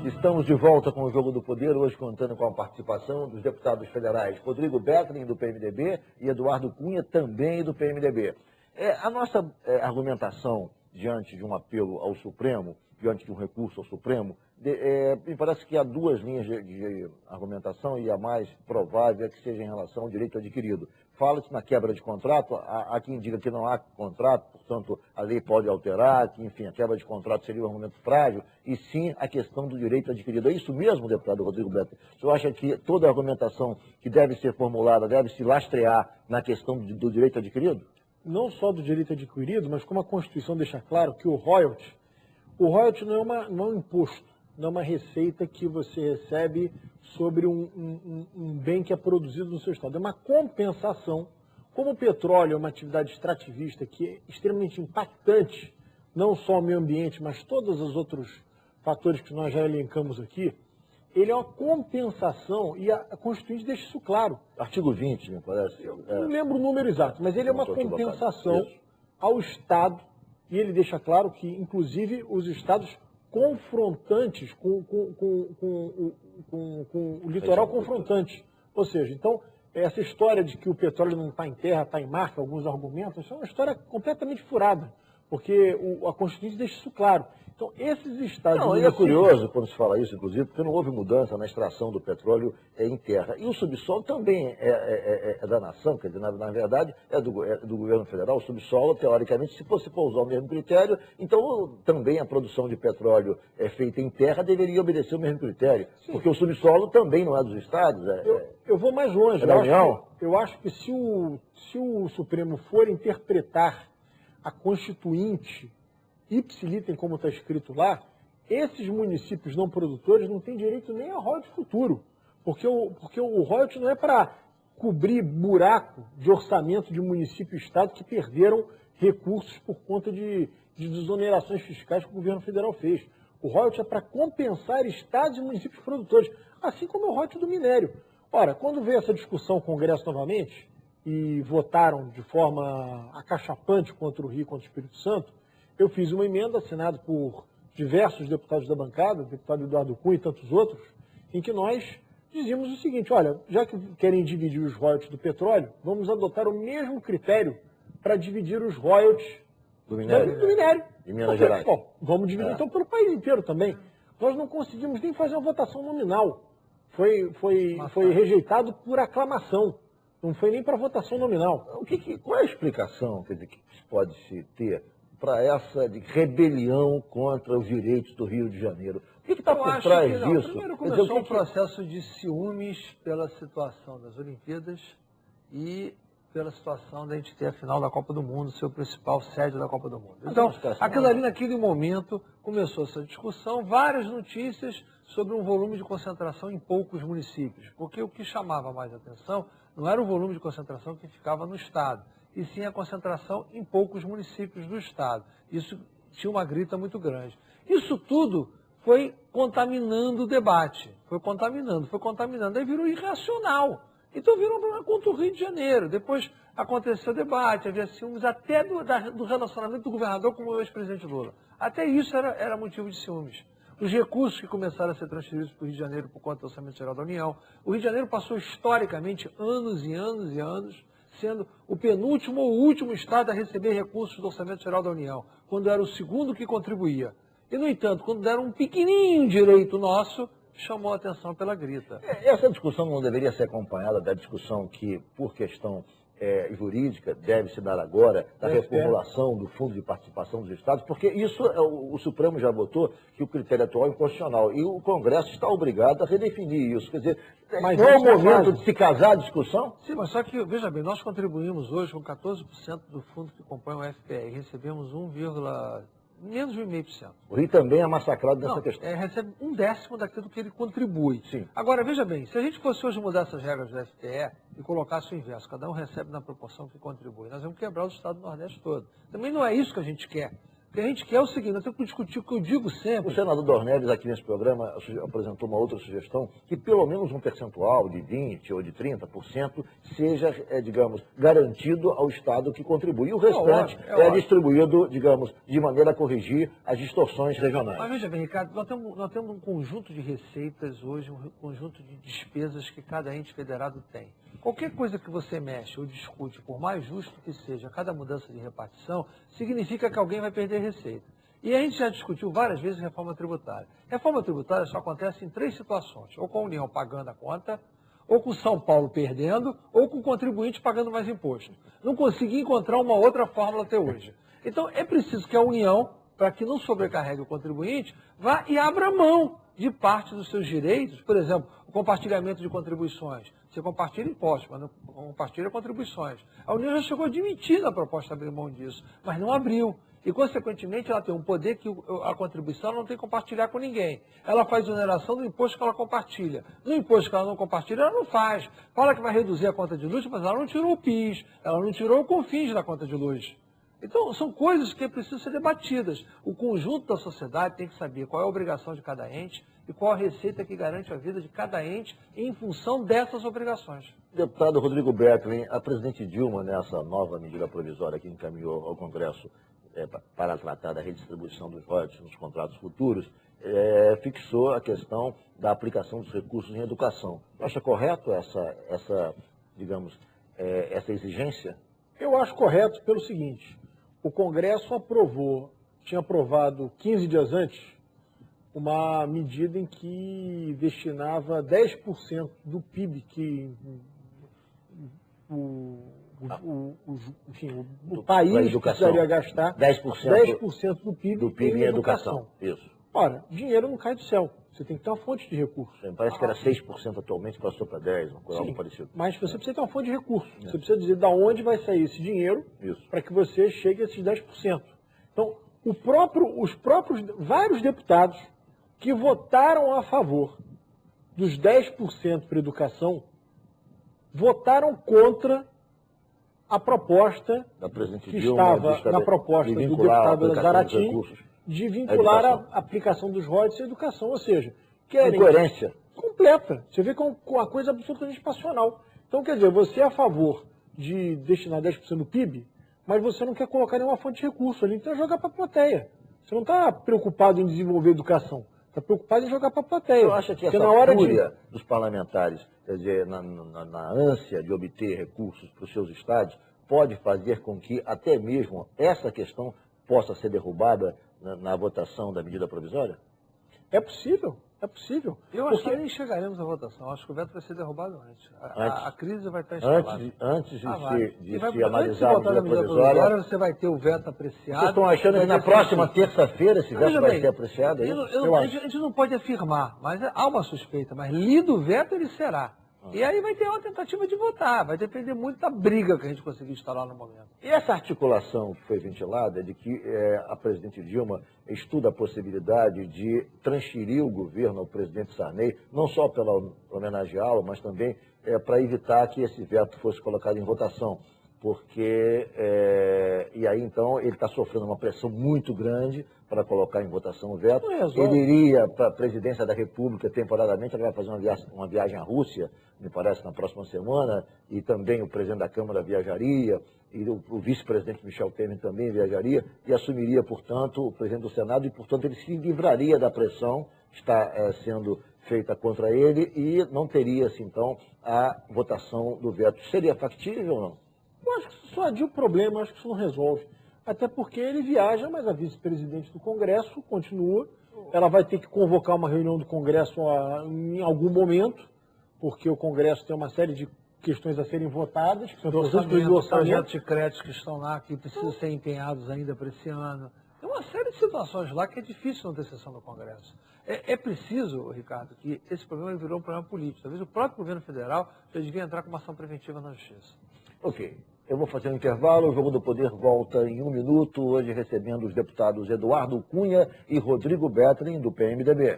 Estamos de volta com o Jogo do Poder, hoje contando com a participação dos deputados federais Rodrigo Bettling, do PMDB, e Eduardo Cunha, também do PMDB. A nossa argumentação diante de um apelo ao Supremo, diante de um recurso ao Supremo, me parece que há duas linhas de argumentação e a mais provável é que seja em relação ao direito adquirido. Fala-se na quebra de contrato, há quem diga que não há contrato, portanto a lei pode alterar, que enfim, a quebra de contrato seria um argumento frágil, e sim a questão do direito adquirido. É isso mesmo, deputado Rodrigo Bettling? O senhor acha que toda a argumentação que deve ser formulada deve se lastrear na questão do direito adquirido? Não só do direito adquirido, mas como a Constituição deixa claro que o royalty não é um imposto, não é uma receita que você recebe sobre um bem que é produzido no seu estado. É uma compensação. Como o petróleo é uma atividade extrativista que é extremamente impactante, não só ao meio ambiente, mas todos os outros fatores que nós já elencamos aqui, ele é uma compensação e a Constituinte deixa isso claro. Artigo 20, me parece. Eu não lembro o número exato, mas ele é uma compensação ao Estado, e ele deixa claro que, inclusive, os Estados confrontantes com o litoral confrontante. Ou seja, então, essa história de que o petróleo não está em terra, está em mar, alguns argumentos, isso é uma história completamente furada, porque a Constituição deixa isso claro. Então, esses estados... Não, e é curioso quando se fala isso, inclusive, porque não houve mudança na extração do petróleo em terra. E o subsolo também é da nação, quer dizer, na verdade, é do governo federal. O subsolo, teoricamente, se fosse for usar o mesmo critério, então também a produção de petróleo feita em terra deveria obedecer o mesmo critério. Sim. Porque o subsolo também não é dos estados. Eu vou mais longe. É da União? Eu acho que se o Supremo for interpretar a Constituinte ipsilitem, como está escrito lá, esses municípios não produtores não têm direito nem a royalty futuro, porque o royalty não é para cobrir buraco de orçamento de município e estado que perderam recursos por conta de desonerações fiscais que o governo federal fez. O royalty é para compensar estados e municípios produtores, assim como é o royalty do minério. Ora, quando veio essa discussão no Congresso novamente e votaram de forma acachapante contra o Rio e contra o Espírito Santo, eu fiz uma emenda assinada por diversos deputados da bancada, o deputado Eduardo Cunha e tantos outros, em que nós dizíamos o seguinte: olha, já que querem dividir os royalties do petróleo, vamos adotar o mesmo critério para dividir os royalties do minério. Em Minas Gerais. Bom, vamos dividir então pelo país inteiro também. Nós não conseguimos nem fazer uma votação nominal. Foi rejeitado por aclamação. Não foi nem para votação nominal. Qual é a explicação que pode se ter para essa de rebelião contra os direitos do Rio de Janeiro? O que está por trás disso? Primeiro começou um processo de ciúmes pela situação das Olimpíadas e pela situação da gente ter a final da Copa do Mundo, ser o principal sede da Copa do Mundo. Então, aquilo ali naquele momento começou essa discussão, várias notícias sobre um volume de concentração em poucos municípios, porque o que chamava mais atenção não era o volume de concentração que ficava no Estado, e sim a concentração em poucos municípios do Estado. Isso tinha uma grita muito grande. Isso tudo foi contaminando o debate, foi contaminando, aí virou irracional. Então virou um problema contra o Rio de Janeiro. Depois aconteceu debate, havia ciúmes até do relacionamento do governador com o ex-presidente Lula. Até isso era motivo de ciúmes. Os recursos que começaram a ser transferidos para o Rio de Janeiro por conta do Orçamento Geral da União. O Rio de Janeiro passou historicamente anos e anos e anos sendo o penúltimo ou último estado a receber recursos do Orçamento Geral da União, quando era o segundo que contribuía. E, no entanto, quando deram um pequenininho direito nosso, chamou a atenção pela grita. Essa discussão não deveria ser acompanhada da discussão que, por questão jurídica, deve se dar agora, da reformulação do Fundo de Participação dos Estados, porque isso o Supremo já votou que o critério atual é inconstitucional, e o Congresso está obrigado a redefinir isso. Quer dizer, mas não é o momento de se casar a discussão? Sim, mas só que, veja bem, nós contribuímos hoje com 14% do fundo que compõe o FPR, recebemos menos de 1,5%. O Rio também é massacrado nessa questão. Recebe 1/10 daquilo que ele contribui. Sim. Agora, veja bem, se a gente fosse hoje mudar essas regras do FPE e colocasse o inverso, cada um recebe na proporção que contribui, nós vamos quebrar o estado do Nordeste todo. Também não é isso que a gente quer. O que a gente quer é o seguinte, nós temos que discutir o que eu digo sempre. O senador Dornelles, aqui nesse programa, apresentou uma outra sugestão, que pelo menos um percentual de 20% ou de 30% seja, digamos, garantido ao Estado que contribui. E o restante é distribuído, digamos, de maneira a corrigir as distorções regionais. Mas veja bem, Ricardo, nós temos um conjunto de receitas hoje, um conjunto de despesas que cada ente federado tem. Qualquer coisa que você mexe ou discute, por mais justo que seja, cada mudança de repartição, significa que alguém vai perder receita. E a gente já discutiu várias vezes reforma tributária. Reforma tributária só acontece em 3 situações, ou com a União pagando a conta, ou com São Paulo perdendo, ou com o contribuinte pagando mais imposto. Não consegui encontrar uma outra fórmula até hoje. Então, é preciso que a União, para que não sobrecarregue o contribuinte, vá e abra mão de parte dos seus direitos. Por exemplo, o compartilhamento de contribuições. Você compartilha impostos, mas não compartilha contribuições. A União já chegou a admitir na proposta abrir mão disso, mas não abriu. E, consequentemente, ela tem um poder que a contribuição não tem que compartilhar com ninguém. Ela faz oneração do imposto que ela compartilha. No imposto que ela não compartilha, ela não faz. Fala que vai reduzir a conta de luz, mas ela não tirou o PIS, ela não tirou o COFINS da conta de luz. Então, são coisas que precisam ser debatidas. O conjunto da sociedade tem que saber qual é a obrigação de cada ente e qual a receita que garante a vida de cada ente em função dessas obrigações. Deputado Rodrigo Bertling, a presidente Dilma, nessa nova medida provisória que encaminhou ao Congresso para tratar da redistribuição dos royalties nos contratos futuros, fixou a questão da aplicação dos recursos em educação. Acha correto essa exigência? Eu acho correto pelo seguinte: o Congresso tinha aprovado 15 dias antes, uma medida em que destinava 10% do PIB que o país precisaria gastar, 10% do PIB em educação. Isso. Ora, dinheiro não cai do céu. Você tem que ter uma fonte de recursos. Parece que era 6% atualmente, passou para 10%, algo parecido. Mas você precisa ter uma fonte de recursos. Você precisa dizer de onde vai sair esse dinheiro para que você chegue a esses 10%. Então, vários deputados que votaram a favor dos 10% para educação votaram contra a proposta que estava na proposta do deputado Zaratin de vincular a aplicação dos royalties à educação. Ou seja, querem incoerência completa. Você vê com uma coisa absolutamente passional. Então, quer dizer, você é a favor de destinar 10% do PIB, mas você não quer colocar nenhuma fonte de recurso ali, então jogar para a plateia. Você não está preocupado em desenvolver educação, está preocupado em jogar para a plateia. Eu acho que essa fúria dos parlamentares, quer dizer, na ânsia de obter recursos para os seus estados, pode fazer com que até mesmo essa questão possa ser derrubada na votação da medida provisória? É possível, é possível. Eu acho que nem chegaremos à votação. Acho que o veto vai ser derrubado antes. A crise vai estar instalada. Antes de se analisar a medida provisória, agora você vai ter o veto apreciado. Vocês estão achando que na próxima terça-feira esse veto vai ser apreciado? A gente não pode afirmar, mas há uma suspeita. Mas lido o veto, ele será. E aí vai ter uma tentativa de votar, vai depender muito da briga que a gente conseguir instalar no momento. E essa articulação que foi ventilada de que a presidente Dilma estuda a possibilidade de transferir o governo ao presidente Sarney, não só para homenageá-lo, mas também para evitar que esse veto fosse colocado em votação. Porque, e aí então, ele está sofrendo uma pressão muito grande para colocar em votação o veto. Ele iria para a presidência da República temporariamente, ele vai fazer uma viagem à Rússia, me parece, na próxima semana, e também o presidente da Câmara viajaria, e o vice-presidente Michel Temer também viajaria, e assumiria, portanto, o presidente do Senado, e, portanto, ele se livraria da pressão que está sendo feita contra ele, e não teria-se, então, a votação do veto. Seria factível ou não? Eu acho que isso só adia o problema, eu acho que isso não resolve. Até porque ele viaja, mas a vice-presidente do Congresso continua. Ela vai ter que convocar uma reunião do Congresso em algum momento, porque o Congresso tem uma série de questões a serem votadas. Projetos de créditos que estão lá, que precisam ser empenhados ainda para esse ano. Tem uma série de situações lá que é difícil não ter sessão do Congresso. É preciso, Ricardo, que esse problema virou um problema político. Talvez o próprio governo federal já devia entrar com uma ação preventiva na Justiça. Ok. Eu vou fazer um intervalo, o Jogo do Poder volta em 1 minuto, hoje recebendo os deputados Eduardo Cunha e Rodrigo Bertling, do PMDB.